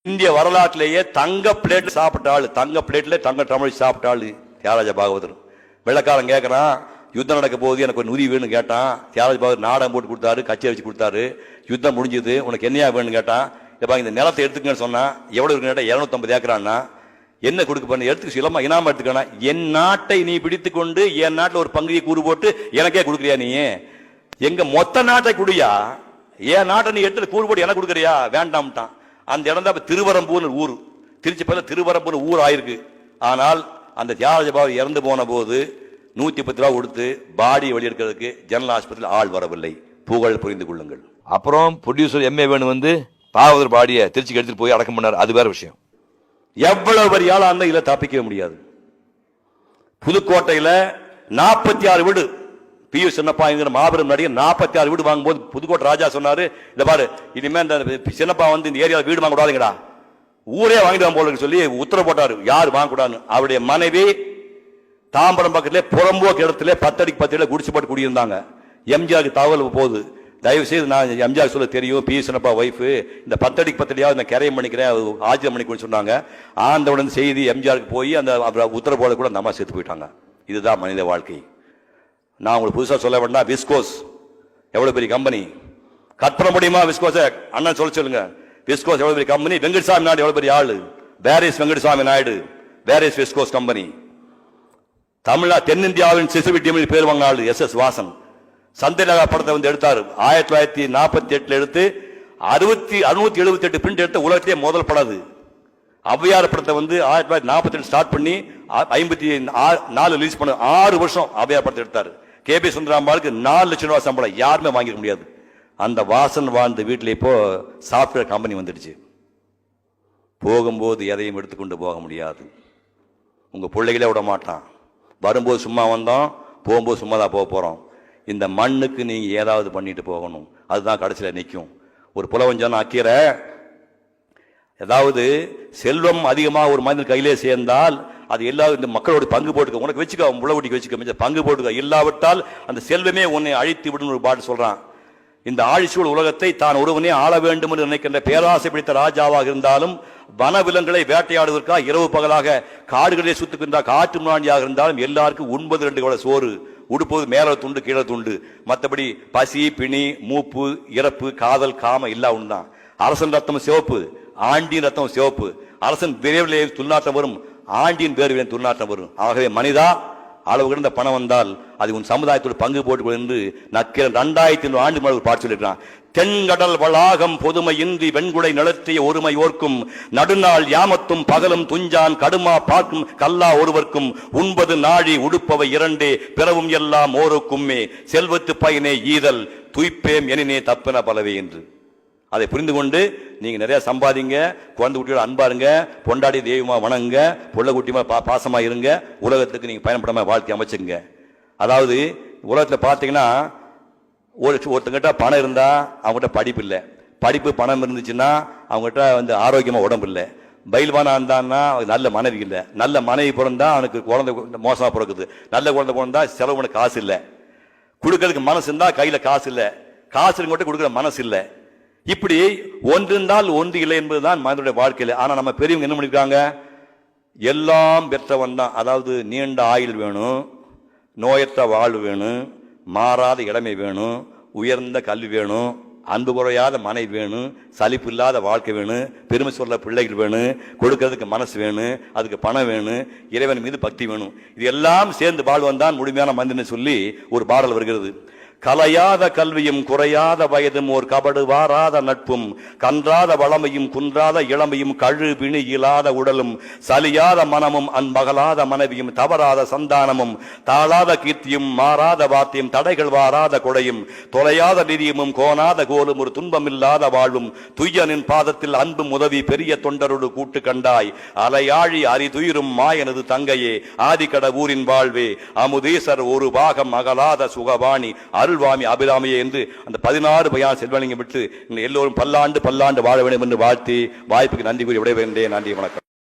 இந்திய வரலாற்றிலேயே தங்க பிளேட் சாப்பிட்ட ஆளு, தங்க பிளேட்ல தங்க தமிழ் சாப்பிட்ட ஆளு தியாகராஜ பாகவதர். வெள்ளக்காரன் கேட்கறான், யுத்தம் நடக்க போகுது, எனக்கு ஒரு உதவி வேணும்னு கேட்டான். தியாகராஜ பாகவதர் நாடகம் போட்டு கொடுத்தாரு, கச்சேரி வச்சு கொடுத்தாரு. யுத்தம் முடிஞ்சது, உனக்கு என்னையா வேணும்னு கேட்டான். எப்பா இந்த நிலத்தை எடுத்துக்கன்னு சொன்னா, எவ்வளவு இருக்குன்னு கேட்டா 250 ஏக்கரான்னா. என்ன கொடுக்க பண்ண எடுத்துக்க சொல்லமா, இனாம எடுத்துக்கணும். என் நாட்டை நீ பிடித்து கொண்டு என் நாட்டில் ஒரு பங்குதியை கூறு போட்டு எனக்கே கொடுக்குறியா? நீ எங்க மொத்த நாட்டை குடியா, என் நாட்டை நீ எடுத்து கூறு போட்டு எனக்கு கொடுக்குறியா? வேண்டாம்ட்டான். அந்த இடம் தான் திருவரம்பூர் ஊர், திருச்சி பல திருவரம்பூர் ஊர் ஆயிருக்கு. ஆனால் அந்த தியாகராஜ பாபு இறந்து போன போது 110 ரூபா கொடுத்து பாடியை வெளியெடுக்கிறதுக்கு ஜெனரல் ஆஸ்பத்திரியில் ஆள் வரவில்லை. புகழ் புரிந்து கொள்ளுங்கள். அப்புறம் ப்ரொடியூசர் எம்ஏ வேணு வந்து பாகவதர் பாடியை திருச்சிக்கு எடுத்துட்டு போய் அடக்கம் பண்ணார். அது வேற விஷயம். எவ்வளவு பெரிய ஆளா இருந்தா இதுல தப்பிக்கவே முடியாது. புதுக்கோட்டையில 46 வீடு பி. சின்னப்பா மாபெரும் நடிகர் 46 வீடு வாங்கும்போது புதுக்கோட்டை ராஜா சொன்னாரு, இல்ல பாரு இனிமே இந்த சின்னப்பா வந்து இந்த ஏரியாவில் வீடு வாங்க கூடாதுங்கடா, ஊரே வாங்கிடுவான் போல சொல்லி உத்தரவு போட்டாரு. யாரு வாங்க கூடாதுன்னு. அவருடைய மனைவி தாம்பரம் பக்கத்திலே புறம்போக்கு இடத்துல 10 அடிக்கு 10 குடிச்சு போட்டு குடியிருந்தாங்க. எம்ஜிஆருக்கு தகவல் போகுது, தயவு செய்து நான் எம்ஜிஆர் சொல்ல தெரியும், பி. சின்னப்பா ஒய்ஃபு இந்த 10 அடிக்கு 10 நான் கரையம் பண்ணிக்கிறேன், ஆஜியம் பண்ணிக்கணும்னு சொன்னாங்க. ஆண்டவுடன் செய்தி எம்ஜிஆருக்கு போய் அந்த உத்தரவு போல கூட அந்த அம்மா செத்து போயிட்டாங்க. இதுதான் மனித வாழ்க்கை. நான் உங்களுக்கு புதுசா சொல்ல வேண்டாம். விஸ்கோஸ் எவ்வளவு பெரிய கம்பெனி, கற்பனை முடியுமா? விஸ்கோஸ் அண்ணன் சொல்லுங்க. விஸ்கோஸ் எவ்வளவு பெரிய கம்பெனி. வெங்கட்சாமி நாயுடு எவ்வளவு பெரிய ஆளு. வேரிஸ் வெங்கட்சாமி நாயுடு, வேரிஸ் விஸ்கோஸ் கம்பெனி. தென்னிந்தியாவின் சிசுவிட்டியம் பேர் வாங்க ஆளு SS வாசன். சந்திரநகா படத்தை வந்து எடுத்தாரு 1948 எடுத்து 678 பிரிண்ட் எடுத்த உலகத்திலே முதல் படம். ஔவையார் படத்தை வந்து 1948 ஸ்டார்ட் பண்ணி 54 ரிலீஸ் பண்ண 6 வருஷம் ஔவையார் படத்தை எடுத்தாரு. KB சுந்தராம்பாளுக்கு 4 லட்சம் ரூபாய் சம்பளம், யாருமே வாங்கிக்க முடியாது. அந்த வாசன் வாழ்ந்த வீட்டில் இப்போ சாப்ட்வேர் கம்பெனி வந்துடுச்சு. போகும்போது எதையும் எடுத்துக்கொண்டு போக முடியாது. உங்க பிள்ளைகளே விட மாட்டான். வரும்போது சும்மா வந்தோம், போகும்போது சும்மா தான் போக போறோம். இந்த மண்ணுக்கு நீங்க ஏதாவது பண்ணிட்டு போகணும், அதுதான் கடைசியில் நிற்கும். ஒரு புலவஞ்சன அக்கீரை, ஏதாவது செல்வம் அதிகமாக ஒரு மனிதன் கையிலே சேர்ந்தால் அது எல்லா இந்த மக்களோட பங்கு போட்டுக்க, உனக்கு வச்சுக்க, முளவுட்டிக்கு வச்சுக்க, பங்கு போட்டுக்க, இல்லாவிட்டால் அந்த செல்வமே உன்னை அழித்து விடும் ஒரு பாட்டு சொல்றான். இந்த ஆழிச்சூழ் உலகத்தை தான் ஒருவனே ஆள வேண்டும் என்று நினைக்கின்ற பேராசை பிடித்த ராஜாவாக இருந்தாலும், வனவிலங்குகளை வேட்டையாடுவதற்காக இரவு பகலாக காடுகளிலே சுத்துக்கின்ற காட்டு முன்னாடியாக இருந்தாலும் எல்லாருக்கும் 9-2 கூட சோறு, உடுப்பது மேல துண்டு கீழே துண்டு, மற்றபடி பசி பிணி மூப்பு இறப்பு காதல் காம இல்லா ஒண்ணுதான். அரசன் ரத்தம் சிவப்பு, ஆண்டியின் ரத்தம் சிவப்பு. அரசன் விரைவிலே துர்நாற்றம் வரும், ஆண்டியின் வேர்விலே துர்நாற்றம் வரும். ஆகவே மனிதா, அளவு கிடந்த பணம் வந்தால் அது உன் சமுதாயத்தோடு பங்கு போட்டுக்கொள் என்று நக்கீரன் 2500 ஆண்டு மேல் ஒரு பாட்டு சொல்லியிருக்கிறான். தென்கடல் வளாகம் பொதுமை இன்றி வெண்குடை நிலத்திய ஒருமை ஓர்க்கும், நடுநாள் யாமத்தும் பகலும் துஞ்சான் கடுமா பார்க்கும் கல்லா ஒருவர்க்கும், உண்பது நாழி உடுப்பவை 2 பிறவும் எல்லாம் ஓருக்கும்மே, செல்வத்து பயனே ஈதல் துய்ப்பேம் எனினே தப்பின பலவே என்று. அதை புரிந்து கொண்டு நீங்க நிறைய சம்பாதிங்க, குழந்தை குட்டியோட அன்பா இருங்க, பொண்டாடி தெய்வமா வணங்க, புள்ள குட்டிமா பாசமா இருங்க, உலகத்துக்கு நீங்க பயன்படாம வாழ்க்கை அமைச்சுங்க. அதாவது உலகத்தில் பார்த்தீங்கன்னா ஒருத்தங்கிட்ட பணம் இருந்தா அவங்ககிட்ட படிப்பு இல்லை, படிப்பு பணம் இருந்துச்சுன்னா அவங்ககிட்ட வந்து ஆரோக்கியமா உடம்பு இல்லை, பயில்வானா இருந்தான்னா நல்ல மனைவி இல்லை, நல்ல மனைவி பிறந்தா அவனுக்கு குழந்தை மோசமா பிறக்குது, நல்ல குழந்தை பிறந்தா செலவுக்கு காசு இல்லை, கொடுக்கறதுக்கு மனசு இருந்தா கையில காசு இல்லை, காசு இருக்கிட்ட கொடுக்குற மனசு இல்லை. இப்படி ஒன்றிருந்தால் ஒன்று இல்லை என்பதுதான் மனிதனுடைய வாழ்க்கையில். ஆனா நம்ம பெரியவங்க என்ன பண்ணிருக்காங்க, எல்லாம் பெற்றவன் தான். அதாவது நீண்ட ஆயுள் வேணும், நோயற்ற வாழ்வு வேணும், மாறாத இளமை வேணும், உயர்ந்த கல்வி வேணும், அன்பு குறையாத மனைவி வேணும், சலிப்பு இல்லாத வாழ்க்கை வேணும், பெருமை சொல்ல பிள்ளைகள் வேணும், கொடுக்கறதுக்கு மனசு வேணும், அதுக்கு பணம் வேணும், இறைவன் மீது பக்தி வேணும். இது எல்லாம் சேர்ந்து வாழ்வன் தான் முழுமையான மனிதன் சொல்லி ஒரு பாடல் வருகிறது. கலையாத கல்வியும் குறையாத வயதும் ஓர் கபடு வாராத நட்பும், கன்றாத வளமையும் குன்றாத இளமையும் கழு பிணி இல்லாத உடலும், சலியாத மனமும் அன்பகலாத மனைவியும் தவறாத சந்தானமும், தாளாத கீர்த்தியும் மாறாத வாத்தியம் தடைகள் வாராத கொடையும், தொலையாத நிதியமும் கோணாத கோலும் ஒரு துன்பமில்லாத வாழ்வும், துய்யனின் பாதத்தில் அன்பும் உதவி பெரிய தொண்டரோடு கூட்டு கண்டாய், அலையாழி அரிதுயிரும் மாயனது தங்கையே ஆதிக்கட ஊரின் வாழ்வே, அமுதீசர் ஒரு பாகம் அகலாத சுகவாணி அருள்வாமி அபிராமியே என்று அந்த 16 பையன் செல்வலிங்கம் விட்டு எல்லோரும் பல்லாண்டு வாழ வேண்டும் என்று வாழ்த்தி வாய்ப்புக்கு நன்றி கூறி விடைபெறுகின்றேன். நன்றி, வணக்கம்.